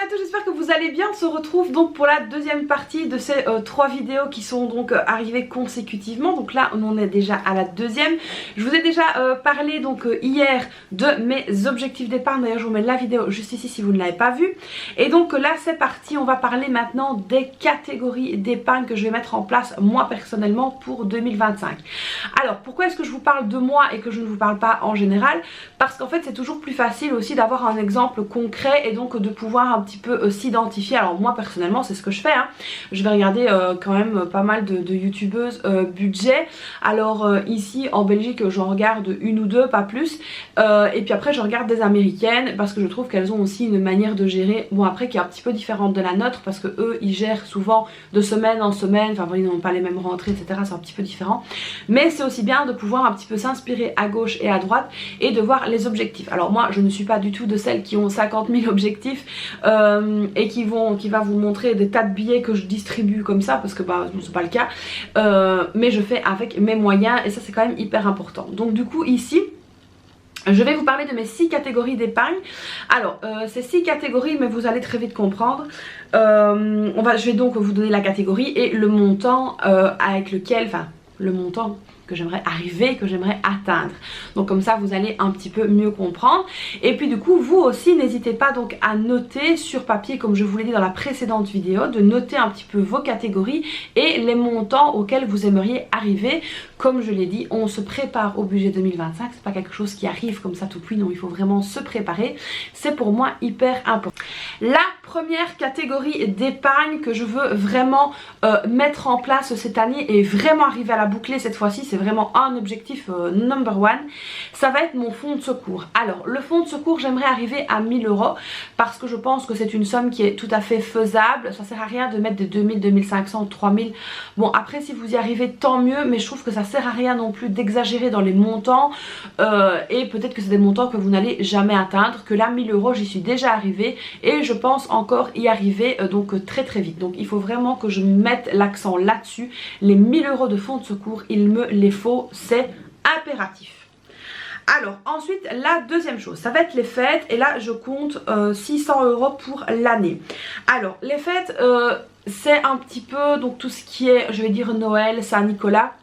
tous, j'espère que vous allez bien. On se retrouve donc pour la deuxième partie de ces 3 vidéos qui sont donc arrivées consécutivement. Donc là on en est déjà à la deuxième. Je vous ai déjà parlé donc hier de mes objectifs d'épargne. D'ailleurs je vous mets la vidéo juste ici si vous ne l'avez pas vue. Et donc là c'est parti, on va parler maintenant des catégories d'épargne que je vais mettre en place moi personnellement pour 2025. Alors pourquoi est-ce que je vous parle de moi et que je ne vous parle pas en général? Parce qu'en fait c'est toujours plus facile aussi d'avoir un exemple concret et donc de pouvoir un petit peu s'identifier. Alors moi personnellement c'est ce que je fais, hein. Je vais regarder quand même pas mal de youtubeuses budget. Alors ici en Belgique j'en regarde une ou deux, pas plus, et puis après je regarde des américaines parce que je trouve qu'elles ont aussi une manière de gérer, bon après qui est un petit peu différente de la nôtre, parce que eux ils gèrent souvent de semaine en semaine, enfin ils n'ont pas les mêmes rentrées etc, c'est un petit peu différent, mais c'est aussi bien de pouvoir un petit peu s'inspirer à gauche et à droite et de voir les objectifs. Alors moi je ne suis pas du tout de celles qui ont 50 000 objectifs et qui va vous montrer des tas de billets que je distribue comme ça, parce que bah c'est pas le cas, mais je fais avec mes moyens et ça c'est quand même hyper important. Donc du coup ici je vais vous parler de mes 6 catégories d'épargne. Alors ces 6 catégories, mais vous allez très vite comprendre, je vais donc vous donner la catégorie et le montant avec lequel, enfin le montant que j'aimerais arriver, que j'aimerais atteindre. Donc comme ça vous allez un petit peu mieux comprendre. Et puis du coup vous aussi n'hésitez pas donc à noter sur papier, comme je vous l'ai dit dans la précédente vidéo, de noter un petit peu vos catégories et les montants auxquels vous aimeriez arriver. Comme je l'ai dit, on se prépare au budget 2025, c'est pas quelque chose qui arrive comme ça tout cuit, non, il faut vraiment se préparer. C'est pour moi hyper important. La première catégorie d'épargne que je veux vraiment mettre en place cette année et vraiment arriver à la boucler cette fois-ci, c'est vraiment un objectif number one, ça va être mon fonds de secours. Alors le fonds de secours, j'aimerais arriver à 1000 € parce que je pense que c'est une somme qui est tout à fait faisable. Ça sert à rien de mettre des 2000, 2500, 3000. Bon après si vous y arrivez tant mieux, mais je trouve que ça sert à rien non plus d'exagérer dans les montants et peut-être que c'est des montants que vous n'allez jamais atteindre, que là 1000 € j'y suis déjà arrivée et je pense encore y arriver donc très très vite. Donc il faut vraiment que je mette l'accent là-dessus. Les 1000 € de fonds de secours, il me les faut, c'est impératif. Alors ensuite la deuxième chose, ça va être les fêtes et là je compte 600 € pour l'année. Alors les fêtes c'est un petit peu donc tout ce qui est, je vais dire Noël, Saint-Nicolas.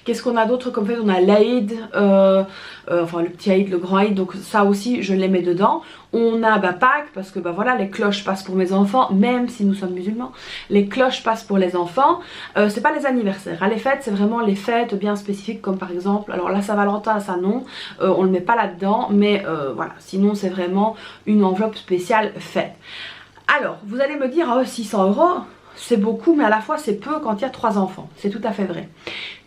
Qu'est-ce qu'on a d'autre comme fête? On a l'Aïd, enfin le petit Aïd, le grand Aïd, donc ça aussi je les mets dedans. On a Pâques parce que voilà, les cloches passent pour mes enfants, même si nous sommes musulmans, les cloches passent pour les enfants. C'est pas les anniversaires, hein. Les fêtes c'est vraiment les fêtes bien spécifiques, comme par exemple, alors la Saint-Valentin ça non, on le met pas là-dedans, mais voilà, sinon c'est vraiment une enveloppe spéciale fête. Alors vous allez me dire 600 € c'est beaucoup, mais à la fois c'est peu quand il y a 3 enfants, c'est tout à fait vrai.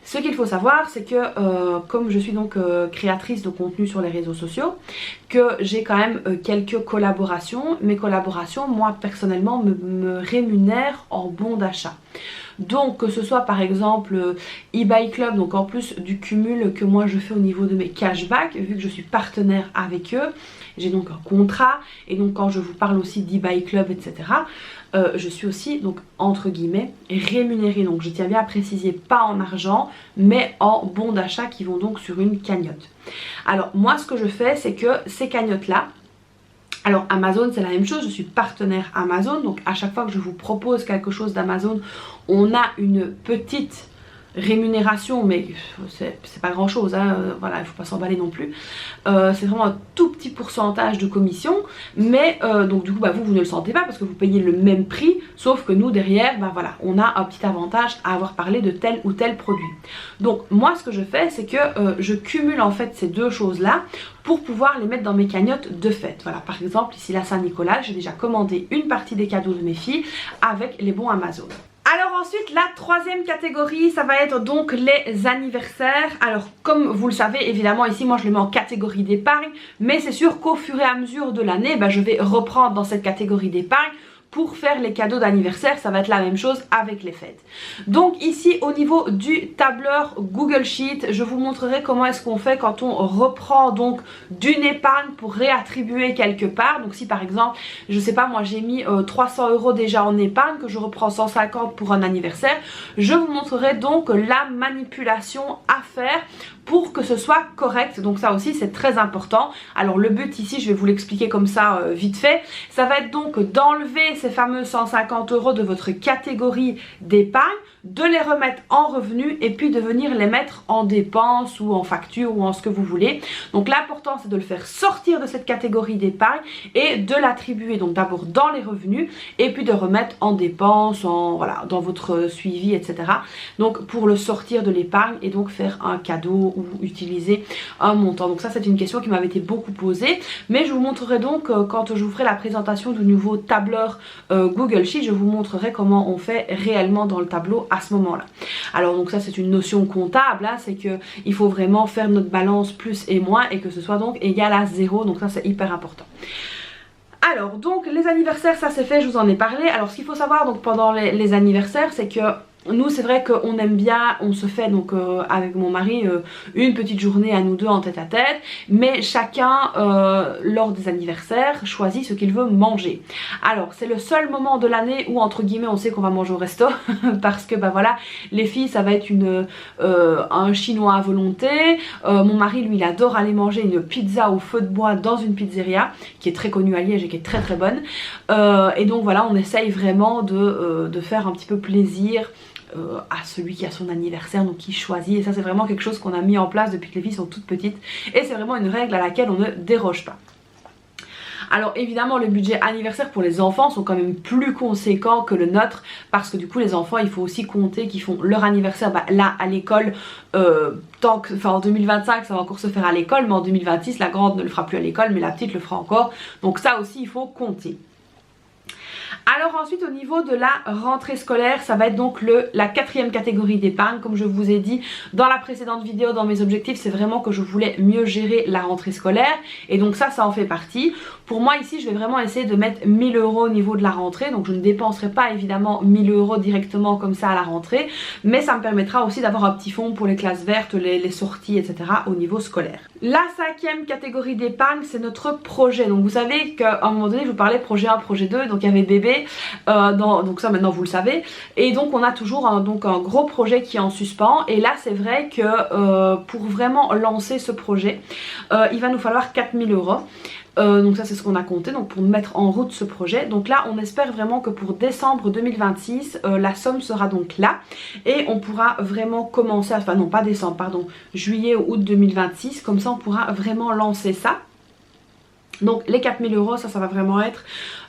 Ce qu'il faut savoir c'est que comme je suis donc créatrice de contenu sur les réseaux sociaux, que j'ai quand même quelques collaborations. Mes collaborations moi personnellement me rémunèrent en bons d'achat. Donc que ce soit par exemple eBay Club, donc en plus du cumul que moi je fais au niveau de mes cashbacks, vu que je suis partenaire avec eux, j'ai donc un contrat, et donc quand je vous parle aussi d'eBay Club etc, je suis aussi donc entre guillemets rémunérée. Donc je tiens bien à préciser, pas en argent mais en bons d'achat qui vont donc sur une cagnotte. Alors moi ce que je fais c'est que ces cagnottes là, alors Amazon c'est la même chose, je suis partenaire Amazon, donc à chaque fois que je vous propose quelque chose d'Amazon, on a une petite rémunération, mais c'est pas grand chose, hein, voilà, il faut pas s'emballer non plus. C'est vraiment un tout petit pourcentage de commission, mais donc du coup vous ne le sentez pas parce que vous payez le même prix, sauf que nous derrière voilà, on a un petit avantage à avoir parlé de tel ou tel produit. Donc moi ce que je fais c'est que je cumule en fait ces deux choses là pour pouvoir les mettre dans mes cagnottes de fête. Voilà, par exemple ici la Saint-Nicolas, j'ai déjà commandé une partie des cadeaux de mes filles avec les bons Amazon. Alors ensuite la troisième catégorie, ça va être donc les anniversaires. Alors comme vous le savez évidemment ici moi je le mets en catégorie d'épargne, mais c'est sûr qu'au fur et à mesure de l'année je vais reprendre dans cette catégorie d'épargne pour faire les cadeaux d'anniversaire. Ça va être la même chose avec les fêtes. Donc ici au niveau du tableur Google Sheet, je vous montrerai comment est-ce qu'on fait quand on reprend donc d'une épargne pour réattribuer quelque part. Donc si par exemple, je sais pas, moi j'ai mis 300 € déjà en épargne, que je reprends 150 pour un anniversaire, je vous montrerai donc la manipulation à faire pour que ce soit correct. Donc ça aussi c'est très important. Alors le but ici, je vais vous l'expliquer comme ça vite fait, ça va être donc d'enlever ces fameux 150 € de votre catégorie d'épargne, de les remettre en revenus et puis de venir les mettre en dépenses ou en facture ou en ce que vous voulez. Donc l'important c'est de le faire sortir de cette catégorie d'épargne et de l'attribuer donc d'abord dans les revenus et puis de remettre en dépenses, voilà, dans votre suivi, etc. Donc pour le sortir de l'épargne et donc faire un cadeau ou utiliser un montant. Donc ça c'est une question qui m'avait été beaucoup posée, mais je vous montrerai donc quand je vous ferai la présentation du nouveau tableur Google Sheet, je vous montrerai comment on fait réellement dans le tableau à ce moment là. Alors donc ça c'est une notion comptable, hein, c'est que il faut vraiment faire notre balance plus et moins et que ce soit donc égal à 0, donc ça c'est hyper important. Alors donc les anniversaires, ça c'est fait, je vous en ai parlé. Alors ce qu'il faut savoir donc pendant les anniversaires, c'est que nous c'est vrai qu'on aime bien, on se fait donc avec mon mari une petite journée à nous deux en tête à tête, mais chacun lors des anniversaires choisit ce qu'il veut manger. Alors c'est le seul moment de l'année où entre guillemets on sait qu'on va manger au resto parce que bah voilà, les filles ça va être un chinois à volonté, mon mari lui il adore aller manger une pizza au feu de bois dans une pizzeria qui est très connue à Liège et qui est très très bonne, et donc voilà, on essaye vraiment de faire un petit peu plaisir à celui qui a son anniversaire, donc qui choisit, et ça c'est vraiment quelque chose qu'on a mis en place depuis que les filles sont toutes petites et c'est vraiment une règle à laquelle on ne déroge pas. Alors évidemment le budget anniversaire pour les enfants sont quand même plus conséquents que le nôtre, parce que du coup les enfants il faut aussi compter qu'ils font leur anniversaire là à l'école, en 2025 ça va encore se faire à l'école, mais en 2026 la grande ne le fera plus à l'école mais la petite le fera encore, donc ça aussi il faut compter. Alors ensuite au niveau de la rentrée scolaire, ça va être donc la quatrième catégorie d'épargne. Comme je vous ai dit dans la précédente vidéo, dans mes objectifs, c'est vraiment que je voulais mieux gérer la rentrée scolaire et donc ça en fait partie. Pour moi ici je vais vraiment essayer de mettre 1000 € au niveau de la rentrée, donc je ne dépenserai pas évidemment 1000 € directement comme ça à la rentrée, mais ça me permettra aussi d'avoir un petit fonds pour les classes vertes, les sorties, etc. au niveau scolaire. La cinquième catégorie d'épargne, c'est notre projet. Donc vous savez qu'à un moment donné je vous parlais projet 1, projet 2, donc il y avait bébé, donc ça maintenant vous le savez, et donc on a toujours un gros projet qui est en suspens, et là c'est vrai que pour vraiment lancer ce projet il va nous falloir 4000 €. Donc ça c'est ce qu'on a compté donc pour mettre en route ce projet. Donc là on espère vraiment que pour décembre 2026 la somme sera donc là et on pourra vraiment commencer, enfin non pas décembre pardon, juillet ou août 2026, comme ça on pourra vraiment lancer ça. Donc les 4000 €, ça va vraiment être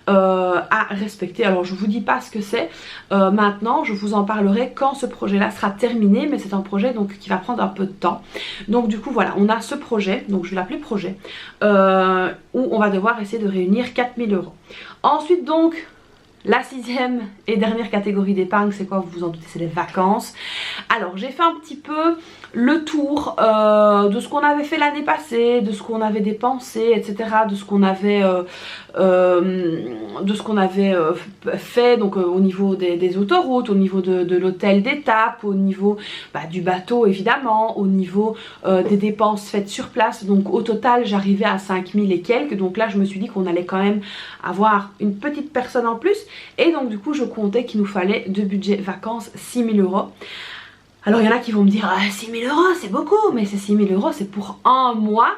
à respecter. Alors je vous dis pas ce que c'est maintenant, je vous en parlerai quand ce projet là sera terminé, mais c'est un projet donc qui va prendre un peu de temps. Donc du coup voilà, on a ce projet, donc je vais l'appeler projet, où on va devoir essayer de réunir 4000 €. Ensuite donc la sixième et dernière catégorie d'épargne, c'est quoi, vous vous en doutez, c'est les vacances. Alors j'ai fait un petit peu le tour de ce qu'on avait fait l'année passée, de ce qu'on avait dépensé, etc. De ce qu'on avait fait donc au niveau des autoroutes, au niveau de l'hôtel d'étape, au niveau du bateau évidemment, au niveau des dépenses faites sur place. Donc au total j'arrivais à 5000 et quelques, donc là je me suis dit qu'on allait quand même avoir une petite personne en plus, et donc du coup je comptais qu'il nous fallait de budget vacances 6000 €. Alors il y en a qui vont me dire 6000 € c'est beaucoup, mais ces 6000 € c'est pour un mois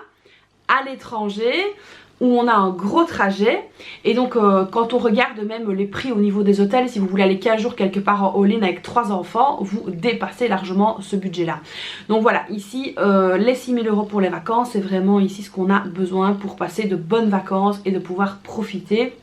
à l'étranger où on a un gros trajet, et donc quand on regarde même les prix au niveau des hôtels, si vous voulez aller 15 jours quelque part en all-in avec 3 enfants, vous dépassez largement ce budget là. Donc voilà, ici les 6000 € pour les vacances, c'est vraiment ici ce qu'on a besoin pour passer de bonnes vacances et de pouvoir profiter.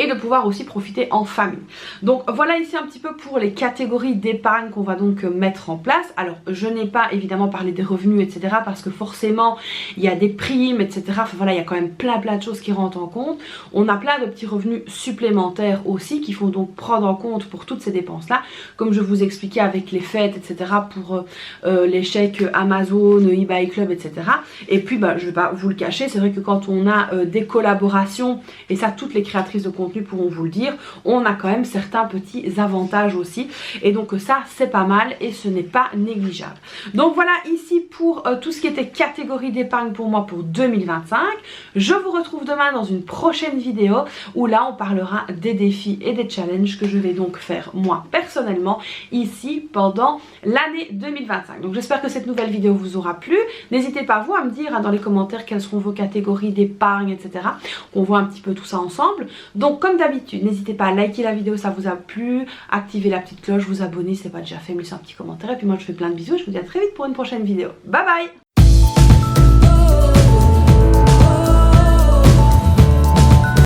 Et de pouvoir aussi profiter en famille. Donc voilà ici un petit peu pour les catégories d'épargne qu'on va donc mettre en place. Alors je n'ai pas évidemment parlé des revenus, etc. parce que forcément il y a des primes, etc. Enfin voilà, il y a quand même plein de choses qui rentrent en compte. On a plein de petits revenus supplémentaires aussi qu'il faut donc prendre en compte pour toutes ces dépenses là. Comme je vous expliquais avec les fêtes, etc. pour les chèques Amazon, eBay Club, etc. Et puis je vais pas vous le cacher, c'est vrai que quand on a des collaborations, et ça toutes les créatrices de contenu contenu pourront vous le dire, on a quand même certains petits avantages aussi. Et donc ça, c'est pas mal et ce n'est pas négligeable. Donc voilà ici pour tout ce qui était catégorie d'épargne pour moi pour 2025. Je vous retrouve demain dans une prochaine vidéo où là on parlera des défis et des challenges que je vais donc faire moi personnellement ici pendant l'année 2025. Donc j'espère que cette nouvelle vidéo vous aura plu. N'hésitez pas vous à me dire dans les commentaires quelles seront vos catégories d'épargne, etc. On voit un petit peu tout ça ensemble. Donc comme d'habitude, n'hésitez pas à liker la vidéo, ça vous a plu, activer la petite cloche, vous abonner si ce n'est pas déjà fait, me laisser un petit commentaire. Et puis moi je vous fais plein de bisous et je vous dis à très vite pour une prochaine vidéo. Bye bye!